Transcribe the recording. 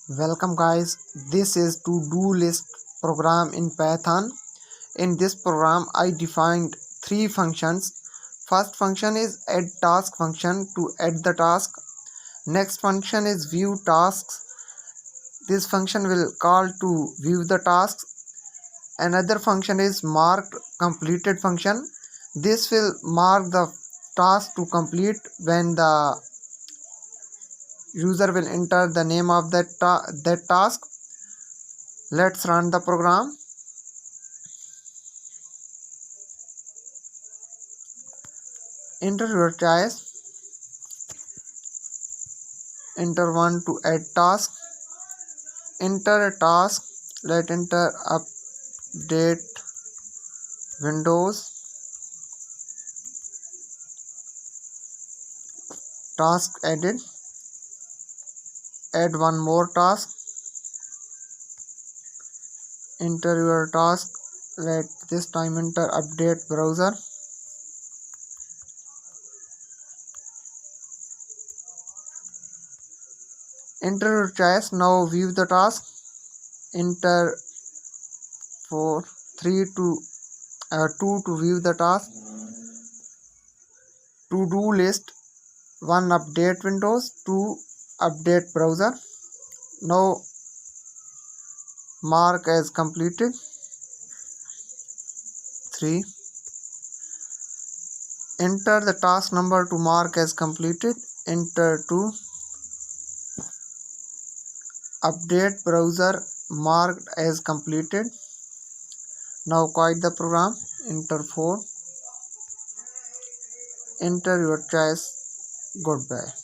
Welcome guys, this is to-do list program in Python. In this program I defined three functions. First function is add task function to add the task. Next function is view tasks. This function will call to view the tasks. Another function is mark completed function. This will mark the task to complete when the user will enter the name of that task. Let's run the program. Enter your choice. Enter 1 to add task. Enter a task. Let enter update Windows. Task added. Add one more task. Enter your task. Let this time enter update browser. Enter your choice. Now view the task. Enter 2 to view the task. To-do list. 1 update Windows. 2 update browser. Now mark as completed. 3. Enter the task number to mark as completed. Enter 2. Update browser marked as completed. Now quit the program. Enter 4. Enter your choice. Goodbye.